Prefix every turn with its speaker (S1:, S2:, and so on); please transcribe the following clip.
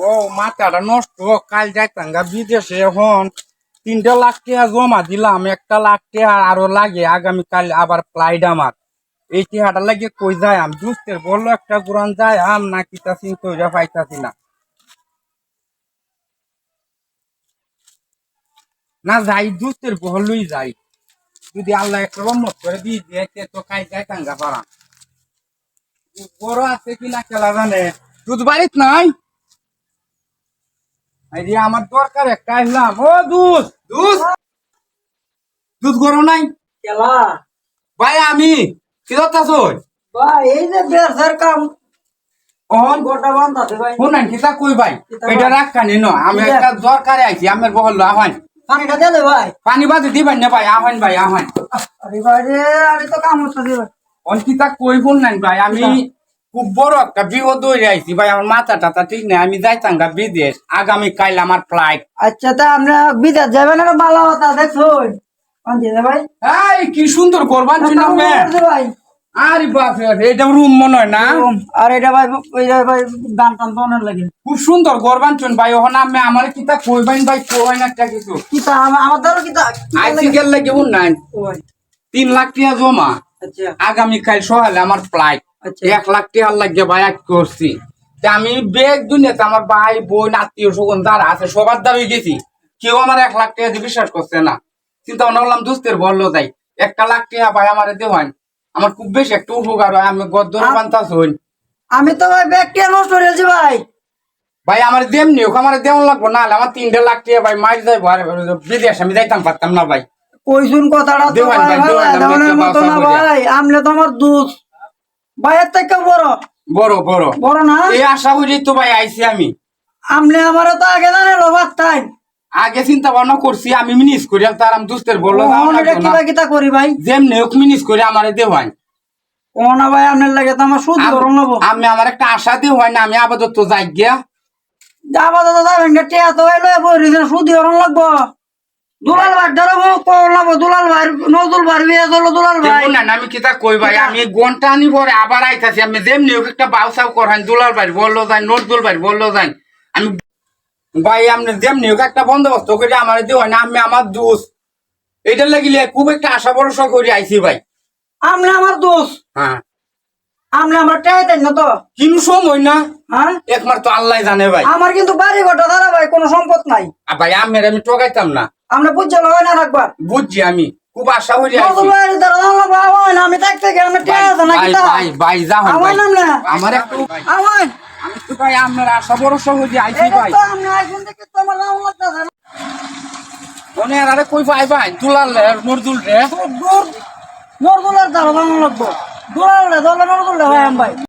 S1: ও মাথাটা নষ্ট কাল যাইতাম গা বিদেশে এখন 3 লাখ টাকা জমা দিলাম 1 লাখ টাকা আরো লাগে আগামীকাল আবার ফ্লাইট আমার এই টাকাটা লাগে কই যায় আমি দুধের বললো একটা গুরান যায় আম না কিতা চিন্তা হইয়া পাইতাছি না যাই দুধের বহলই যাই যদি আল্লাহ একটা রহমত করে দিয়ে দিয়ে তো কাল যাইতাম গা পারা বড় আছে কিনা খেলা জানে দুধ বাড়িত নাই এই আমার দরকার একটা আসলাম ও দুধ দুধ দুধ গরো নাই
S2: কেলা
S1: ভাই আমি কি দরকার
S2: ভাই এই যে বেসার কাম
S1: অহন
S2: গোটা বান্ধাতে ভাই
S1: শুনেন কিতা কই ভাই
S2: কিতা
S1: এটা
S2: ভাই?
S1: রাখা নিন আমি
S2: কিতা?
S1: একটা দরকারে আইছি আমার বহল আহ্বান
S2: পানিটা দিলে ভাই
S1: পানি বাদে দিবেন না ভাই আহ্বান ভাই আহ্বান
S2: আরে ভাই রে আরে তো কাম হচ্ছে ভাই
S1: অন কিতা কই শুনেন ভাই আমি
S2: কিতা?
S1: খুব বড় একটা বিপদ হয়ে আইছি ভাই আমার মাথা টাথা ঠিক নেই আমি যাইতাম গা বিদেশ আগামী কাল আমার ফ্লাইট
S2: আচ্ছা তা আমরা বিদেশ যাবেন না ভালো কথা দেখছো কোন দিলে ভাই
S1: এই কি সুন্দর করবান চিনাবে
S2: ভাই
S1: আরে বাপ রে এটা রুম মনে হয় না
S2: আর এটা ভাই ওই যে ভাই গান টান বানানোর লাগে
S1: খুব সুন্দর করবান চুন ভাই ওখানে আমি আমার কিতা কইবেন ভাই কই না একটা কিছু
S2: কিতা আমার দ্বারা কিতা
S1: আইসি গেল লাগে নাই
S2: ওই
S1: 3 লাখ টাকা জমা
S2: আচ্ছা
S1: আগামীকাল সকালে আমার ফ্লাইট
S2: আচ্ছা
S1: 1 লাখ টাকা লাগে ভাই এক করছি তা আমি বেগ দুনিয়াতে আমার ভাই বোন আত্মীয় স্বজন যারা আছে সবার দ্বারা গেছি কেউ আমার 1 লাখ টাকা দিয়ে বিশ্বাস করছে না চিন্তা ভাবনা করলাম দুস্তের বললো যাই 1 লাখ টাকা ভাই আমার দেওয়ান আমার খুব বেশি একটা উপকার হয় আমি গদ্দর বান্তাস হইন
S2: আমি তো ভাই ব্যাগটা নষ্ট হয়ে গেছি ভাই
S1: ভাই আমার দেমনি ওকে আমার দেওয়ান লাগবো না হলে আমার 3 লাখ টাকা ভাই মার যাইবো আর বিদেশ আমি যাইতাম পারতাম না ভাই
S2: কইছুন কথাটা তো
S1: দেওয়ান
S2: ভাই
S1: ভাই, দেওয়ান, আমি
S2: দেওয়ানের
S1: একটা
S2: মতো না
S1: বাসা
S2: ভাই আমলে তো আমার দুধ ভাইয়ের থেকে বড়
S1: বড় বড়
S2: বড় না
S1: এই আশা করি তো ভাই আইছি আমি
S2: আমলে আমার তো আগে জানে রবার তাই
S1: আগে চিন্তা ভাবনা করছি আমি মিনিস করি আর তার আমি দুস্তের বললো
S2: এটা কিবা কিতা করি ভাই
S1: যেমনি হোক মিনিস করে আমার দেওয়ান
S2: ও না ভাই আপনার লাগে তো আমার সুদ গরম নেবো
S1: আমি আমার একটা আশা দিয়ে হয় না আমি আপাতত যাই গিয়া
S2: যাবা তো যাবেন টিয়া তো এলো বই সুদ গরম লাগবো দুলাল ভাই ধরো কল নেবো দুলাল ভাই নজরুল ভাই বিয়ে চলো দুলাল ভাই
S1: দেখুন না আমি কিতা কই ভাই আমি ঘন্টা আনি পরে আবার আইতাছি আমি যেমনি হোক একটা বাউসাও করান দুলার ভাই বললো যাই নজরুল ভাই বললো যাই আমি ভাই আপনি যেমনি হোক একটা বন্দোবস্ত করে আমার দেওয়া না আমি আমার দোষ এইটার লাগিলে খুব একটা আশা ভরসা করে আইছি ভাই
S2: আমলে আমার দোষ
S1: হ্যাঁ
S2: আমলে আমার টিয়া দেন না তো
S1: কিন্তু সময় না
S2: হ্যাঁ
S1: একমাত্র আল্লাহ জানে ভাই
S2: আমার কিন্তু বাড়ি ঘটা দাদা ভাই কোনো সম্পদ নাই
S1: আর ভাই আমি ঠকাইতাম না
S2: আমরা বুঝছে লয় না রাখবার
S1: বুঝছি আমি খুব আশা করি আইছি
S2: নজরুল ভাই ধরো বাবা আমি থাকতে গেলে আমি টিয়া আছে না
S1: ভাই
S2: কিতা
S1: ভাই ভাই যা হয়
S2: আমার
S1: ভাই
S2: নাম না
S1: আমার একটু
S2: আমার
S1: আমি তো ভাই আপনার আশা ভরসা করে আইছি
S2: এটা
S1: ভাই
S2: তো আমি আইফোন থেকে তো আমার নাম লাগতেছে না
S1: মনে আরে কই ভাই ভাই দুলাল রে নজরুল রে
S2: দূর নজরুলের দ্বারা নাম লাগবো দুলাল রে দলে নজরুল রে ভাই আমি ভাই